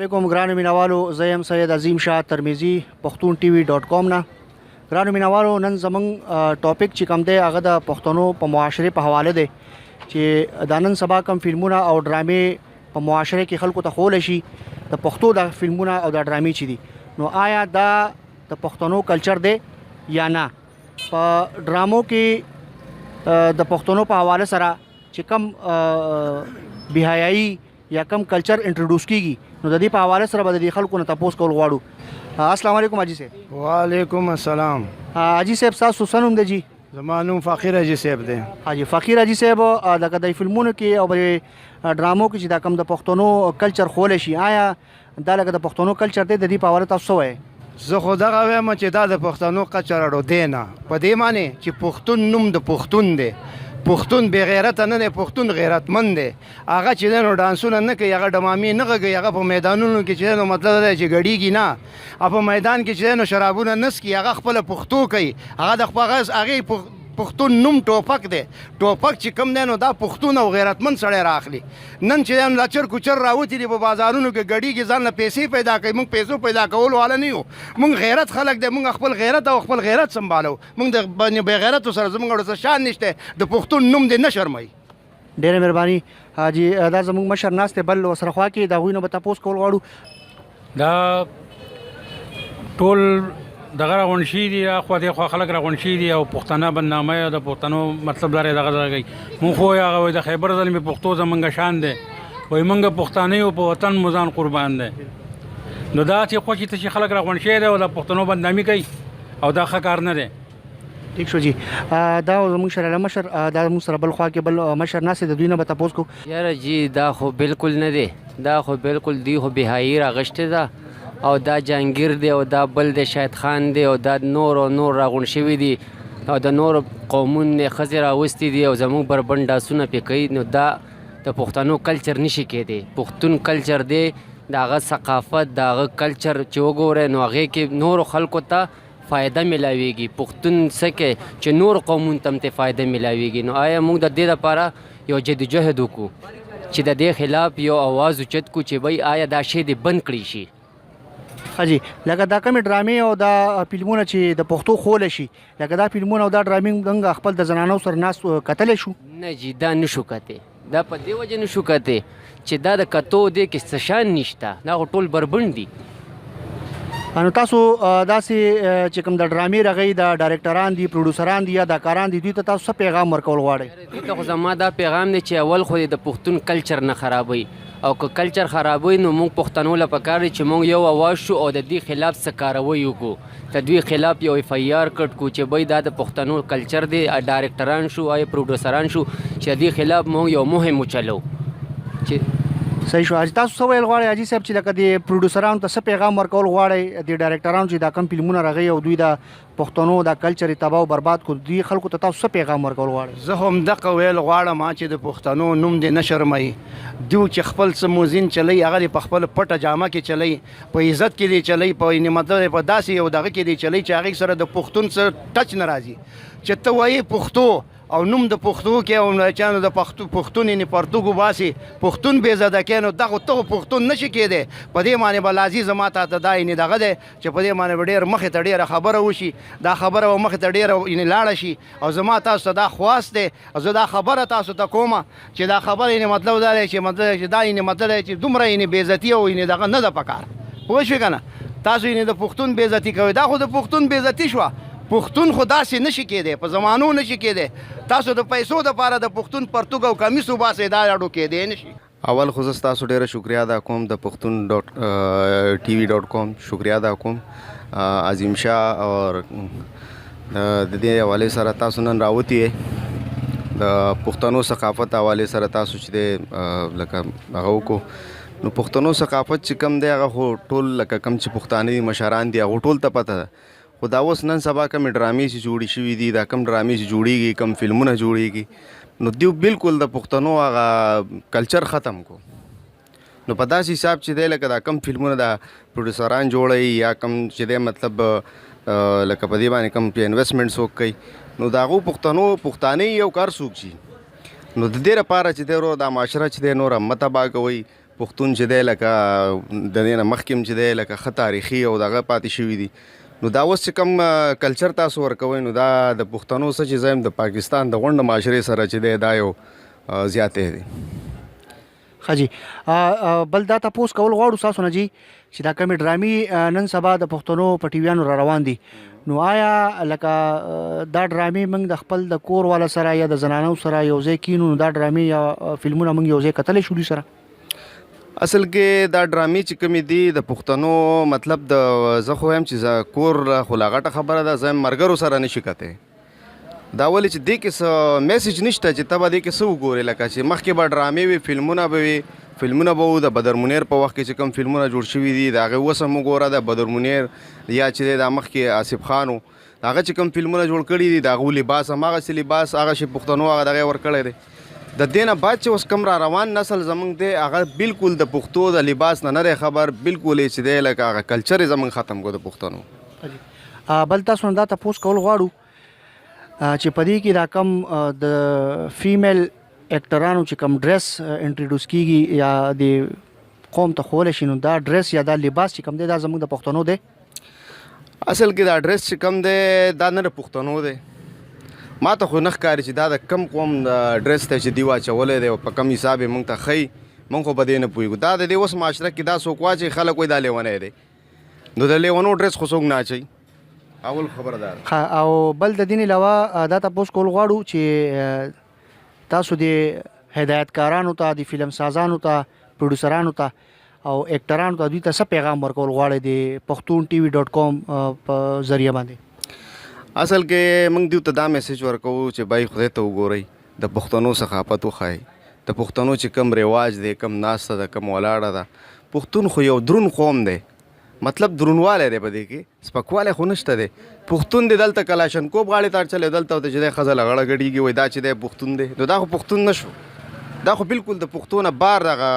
علیکم ګرانو مینوالو، زه یم سید عظیم شاه ترمیزی پښتون ټي وي ډاټ کام نه. ګرانو مینوالو، نن زموږ ټاپک چې کوم دی هغه د پښتنو په معاشرې په حواله دی چې دا نن سبا کوم فلمونه او ډرامې په معاشره کې خلکو ته ښوولی شي. د پښتو د فلمونه او د ډرامې چې دي نو آیا دا د پښتنو کلچر دی یا نه. په ډرامو کې د پښتنو په حواله سره چې کم بهایي یا کم کلچر انټروډوس کیږي نو د دې په حواله سره به د دې خلکو نه تپوس کول غواړو. السلام علیکم حاجي صاحب. وعلیکم السلام. حاجي صاحب تاسو څه نوم دی جی؟ زما نوم فقیر حاجي صاحب دی. حاجي فقیر حاجي صاحب، دغه د فلمونو کې او ډرامو کې چې دا کم د پښتنو کلچر ښوولی شي آیا دا لکه د پښتنو کلچر دی؟ د دې په حواله تاسو څه وایئ؟ زه خو دغه وایم چې دا د پښتنو کلچر اړو دی نه، په دې معنی چې پښتون نوم د پښتون دی. پښتون بې غیرته نه دی، پښتون غیرتمند دی. هغه چې دی نو ډانسونه نه کوي، هغه ډمامې نه غږوي، هغه په میدانونو کې چې دی نو مطلب دی چې ګډېږي نه، او په میدان کې چې دی نو شرابونه نه څکي، هغه خپله پښتو کوي. هغه د هغې پښتون نوم ټوپک دی. ټوپک چې کوم دی نو دا پښتون او غیرتمند سړی راخلي. نن چې دی نو لچر کوچر راوتي دي په بازارونو کې ګډېږي، ځان له پیسې پیدا کوي. موږ پیسو پیدا کولو والا نه یو، موږ غیرت خلک دی. موږ خپل غیرت او خپل غیرت سنبالو. موږ د بې غیرتو سره زموږ اړو څه شان نشته. د پښتون نوم دی نه شرموي. ډېره مهرباني حاجي. دا زموږ مشر ناست دی بل ورسره خوا کې، د هغوی نه به تپوس کول غواړو. دا ټول دغه راغونډ شوي دي، خوا دې خوا خلک راغونډ شوي دي او پښتانه بدنامۍ او د پښتنو مطلب لري دغه کوي. مونږ خو هغه وایي د خیبر زلمې پښتو زمونږ شان دی، وایي مونږ پښتانه یو، په وطن مو ځان قربان دی. نو دا چې خوښې ته چې خلک راغونډ شوي دي او د پښتنو بدنامي کوي او دا ښه کار نه دی. ٹھیک شو جی. دا زموږ شرعي مشر، دا موږ سره بل خوا کې بل مشر ناست دی، د دوی نه به تپوس کوو. یاره جی دا خو بالکل نه دی، دا خو بالکل دوی خو بهایي راغشتې ده او دا جهانګیر دی او دا بل دی شاهد خان دی او دا نور راغونډ شوي دي او د نورو قومونو ښځې راوستي دي او زموږ بربنډ ډاسونه پرې کوي. نو دا د پښتنو کلچر نشي کېدی. پښتون کلچر دی، د هغه ثقافت، د هغه کلچر چې وګورئ نو هغې کې نورو خلکو ته فایده میلاویږي. پښتون څه کوي چې نور قومونو ته هم ترې فایده میلاویږي. نو آیا موږ د دې لپاره یو جدوجهد وکړو چې د دې خلاف یو اواز اوچت کړو چې وایي آیا دا شی دې بند کړی شي؟ حاجي لکه دا کومې ډرامې او دا فلمونه چې د پښتو ښوولی شي، لکه دا فلمونه او دا ډرامې موږ خپل د زنانو سره ناست کتلی شو؟ نه جی دا نشو کتی. دا په دې وجه نشو کتی چې دا د کتو دی کې څه شان نشته، دا خو ټول بربنډ دي. نو تاسو داسې چې کوم د ډرامې رغی د ډایرکټران دي، پروډوسران دي یا اداکاران دي، دوی ته تاسو څه پیغام ورکول غواړئ؟ دوی ته خو زما دا پیغام دی چې اول خو د پښتون کلچر نه خرابوي، او که کلچر خرابوي نو موږ پښتنو له پکار دی چې موږ یو اواز شو او د دې خلاف څه کاروی وکړو، د دوی خلاف یو اف آی آر کټ کړو چې بای دا د پښتنو کلچر دی. ډایرکټران شو او پروډوسران شو چې د دې خلاف موږ یو مهم وچلو. چې صحیح شو. حاجي تاسو څه ویل غواړئ حاجي صاحب چې لکه د پروډوسرانو ته څه پیغام ورکول غواړئ، د ډایرکټرانو چې دا کم فلمونه رغی او دوی د پښتنو دا کلچر تباہ او برباد کړو، دوی خلکو ته تاسو څه پیغام ورکول غواړئ؟ زه هم دغه ویل غواړم چې د پښتنو نوم دې نه شرموي. دوی چې خپل څه موزین چلی هغه دې په خپل پټه جامه کې چلی، په عزت کې دې چلی، په مطلب په داسې یو دغه کې دې چلی چې هغې سره د پښتون سره ټچ نه راځي. چې ته وایې پښتو او نوم د پښتو کې او چانو د پښتون یې پرتوګ وباسي، پښتون بې عزته کوي، نو دغه ته پښتون نشي کېدی. په دې معنی به لازي زما ته دا یعنې دغه دی چې په دې معنی به ډېر مخې ته ډېره خبره وشي، دا خبره به مخې ته ډېره یعنې لاړه شي. او زما تاسو ته دا خواست دی او زه دا خبره تاسو ته کومه چې دا خبره یعنې مطلب دا دی چې دا یعنې مطلب دی چې دومره یعنې بې عزتي او یعنې دغه نه ده پکار. پوه شوې که نه؟ تاسو یعنې د پښتون بې عزتي کوئ، دا خو د پښتون بې عزتي شوه. پښتون خو داسې نشي کېدی، په زمانو نشي کېدی. تاسو د پیسو دپاره د پښتون پرتوګ او کمیس وباسئ، دا اړو کېدی نشي. اول خو زه ستاسو ډېره شکریا ادا کوم، د پښتون ټي وي ډاټ کام شکریا ادا کوم. عظیم شاه اور د دې حوالې سره تاسو نن راوتي د پښتنو ثقافت حوالې سره تاسو چې دی لکه هغه وکړو. نو پښتنو ثقافت چې کم دی هغه خو ټول لکه کم چې پښتانه دي مشران دي هغه ټول ته پته ده. خو دا اوس نن سبا کمې ډرامې چې جوړې شوي دي، دا کم ډرامې چې جوړېږي، کم فلمونه جوړېږي، نو دوی بالکل د پښتنو هغه کلچر ختم کو. نو په داسې حساب چې دی لکه دا کم فلمونه د پروډوسران جوړوي یا کم چې دی مطلب لکه په دې باندې کم په انویسټمنټ څوک کوي، نو د هغو پښتانه یو کار څوک شي. نو د دې لپاره چې دی دا معاشره چې دی نور مه تباه کوئ، پښتون چې دی لکه د دې نه مخکې چې دی لکه ښه تاریخي او دغه پاتې شوي دي. نو دا اوس چې کوم کلچر تاسو ورکوئ نو دا د پښتنو څه چې زه د پاکستان د غونډه معاشرې سره چې دی دا یو زیاتې دی. ښه جي بل دا تپوس کول غواړو تاسو نه جي چې دا کومې ډرامې نن سبا د پښتنو په ټیویانو را روان دي نو آیا لکه دا ډرامې موږ د خپل د کور والا سره یا د زنانو سره یو ځای کینو نو دا ډرامې یا فلمونه موږ یو ځای کتلی شو دوی سره؟ اصل کې دا ډرامې چې کومې دي د پښتنو مطلب د زه خو وایم چې کور خو لا غټه خبره ده زه ملګرو سره نشي کتی دا ولې چې دې کې څه میسج نشته چې ته به دې کې څه وګورې لکه چې مخکې به ډرامې وي فلمونه به وي فلمونه به وو د بدر منیر په وخت کې چې کوم فلمونه جوړ شوي دي د هغې اوس هم وګوره د بدر منیر یا چې دی دا مخکې آصف خان و هغه چې کوم فلمونه جوړ کړي دي د هغو لباس هماغسې لباس هغه چې پښتنو هغه دغه یې ورکړی دی. د دې نه بعد چې اوس کوم را روان نسل زموږ دی هغه بالکل د پښتو د لباس نه دی خبر بالکل یې چې دی لکه هغه کلچر یې زموږ ختم کړو د پښتنو. بل تاسو نه دا تپوس کول غواړو چې په دې کې دا کم د فیمیل اکټرانو چې کم ډریس انټروډوس کیږي یا د قوم ته ښوولی شي نو دا ډریس یا دا لباس چې کم دی دا زموږ د پښتنو دی؟ اصل کې دا ډریس چې کم دی دا نه د پښتنو دی ما ته خو نه ښکاري چې دا د کم قوم د ډریس دی چې دوی واچولی دی او په کم حساب یې موږ ته ښیي موږ خو په دې نه پوهېږو دا د دې اوس معاشره کې دا څوک واچوي خلک وایي دا لیونی دی نو د لیونو ډریس خو څوک نه اچوي اول خبره ده. او بل د دې علاوه دا تپوس کول غواړو چې تاسو د هدایتکارانو ته د فلم سازانو ته پروډوسرانو ته او اکټرانو ته دوی ته څه پیغام ورکول غواړئ د PukhtunTV.com په ذریعه باندې؟ اصل کې موږ دوی ته دا میسج ورکوو چې بای خدای ته وګورئ د پښتنو ثقافت وښایئ د پښتنو چې کم رواج دی کم ناسته ده کم ولاړه ده پښتون خو یو درون قوم دی مطلب درونوالی دی په دې کې سپکوالی خو نشته دی پښتون دی دلته کلاشنکوب غاړې ته اړچلی دلته ورته چې دی ښځه له غړه ګډېږي وایي دا چې دی پښتون دی نو دا خو پښتون نه شو دا خو بالکل د پښتو نه بار دغه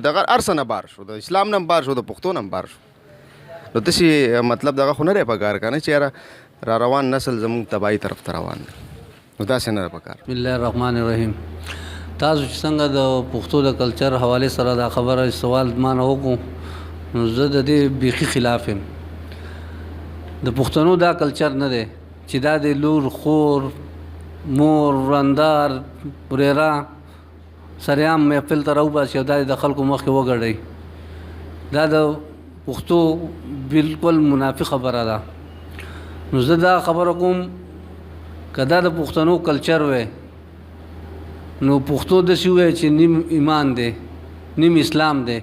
دغه هر څه نه بار شو د اسلام نه هم بار شو د پښتو نه هم بار شو نو داسې مطلب دغه خو نه دی پکار که نه چې یاره را روان نسل زموږ تباهي طرف ته روان دی نو داسې نه ده پکار. بسم الله الرحمن الرحیم. تاسو چې څنګه د پښتو د کلچر حوالې سره دا خبره سوال ما نه وکړو نو زه د دې بیخي خلاف یم. د پښتنو دا کلچر نه دی چې دا د لور خور مور ورندار ورېره سریام محفل ته راوباسي او دا د خلکو مخکې وګډوي دا د پښتو بالکل منافي خبره ده. نو زه دا خبره کوم که دا د پښتنو کلچر وی نو پښتو داسې ووایي چې نیم ایمان دی نیم اسلام دی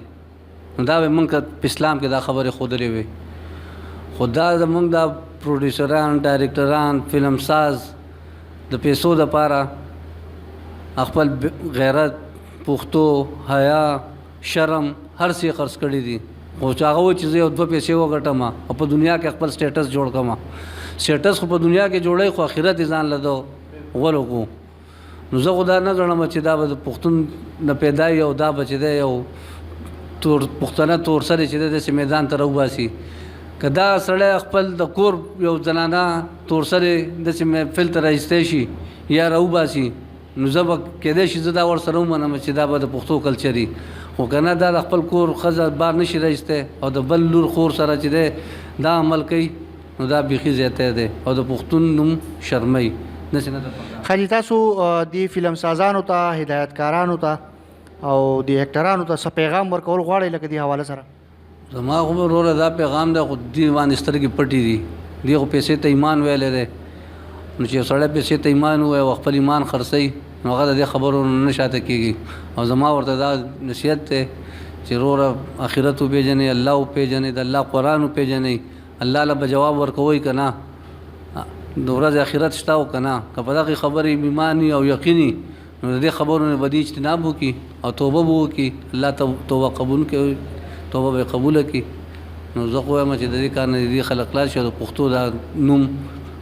نو دا به موږ په اسلام کې دا خبرې ښودلې وي خو دا زموږ دا پروډیوسران ډایرکټران فلم ساز د پیسو دپاره خپل غیرت پښتو حیا شرم هر څه یې خرڅ کړي دي خو چې هغه وایي چې زه یو دوه پیسې وګټم او په دنیا کې خپل سټیټس جوړ کړم سټیټس خو په دنیا کې جوړی خو آخرت یې ځان له ده غولو کو نو زه خو دا نه ګڼم چې دا به د پښتون نه پیدا وي او دا به چې دی یو پښتانه تور سرې چې دی داسې میدان ته راوباسي که دا سړی خپل د کور یو زنانه تور سرې داسې محفل ته راایستی شي یا راوباسي نو زه به کیدای شي زه دا ورسره ومنم چې دا به د پښتو کلچر وي خو که نه دا د خپل کور ښځه بار نشي راایستی او د بل لور خور سره چې دی دا عمل کوي نو دا بیخي زیاتی دی او د پښتون نوم شرموي داسې نه ده. خالي تاسو د فلم سازانو ته هدایتکارانو ته او د اکټرانو ته څه پیغام ورکول غواړئ لکه دې حواله سره؟ زما خو وروره دا پیغام دی خو دې باندې سترګې پټې دي دې خو پیسې ته ایمان ویلی دی نو چې یو سړی پیسې ته ایمان ووایي او خپل ایمان خرڅوي نو هغه د دې خبرو نه شاته کېږي او زما ورته دا نصیحت دی چې وروره آخرت وپېژنئ الله وپېژنئ د الله قرآن وپېژنئ الله له به جواب ورکوئ که نه د ورځې آخرت شته او که نه که په دغې خبرې ایمان او یقیني نو د دې خبرو نه به دې اجتناب وکړي او توبه به وکړي الله توبه قبول کوي توبه به یې قبوله کړي نو زه خو وایم چې د دې کار نه دې خلک خلاص شي او د پښتو دا نوم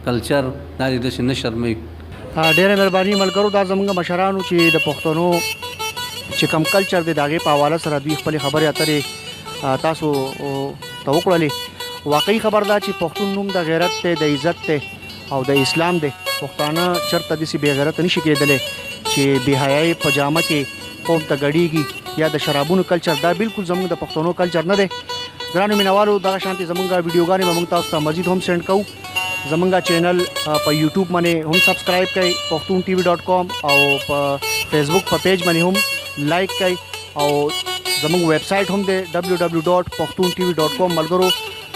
کلچر دا دې داسې نه شرموي. ډېره مهرباني ملګرو دا زموږ مشرانو چې د پښتنو چې کم کلچر دی د هغې په حواله سره دوی خپلې خبرې اترې تاسو ته وکړلې. واقعي خبر دا چې پښتون نوم د غیرت دی د عزت دی او د اسلام دی پښتانه چېرته داسې بې غیرته نشي کېدلی چې بې حیایي په جامه کې قوم ته ګډېږي یا د شرابونو کلچر دا بالکل زموږ د پښتنو کلچر نه دی. ګرانو مینوالو دغه شانتي زمونږ ویډیوګانې به موږ تاسو ته مزید هم سینډ کوو. زمونږ چینل په یوټیوب باندې هم سبسکرایب کړئ پښتون.tv.com او په فیسبوک په پیج باندې هم لایک کړئ او زمونږ ویب سایټ هم دی www.pakhtun.tv.com. ملګرو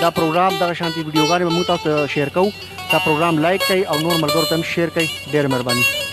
دا پروګرام دغه شانتي ویډیوګانې به موږ تاسو ته شیر کوو. دا پروګرام لایک کړئ او نور ملګرو ته هم شیر کړئ. ډېر مهرباني.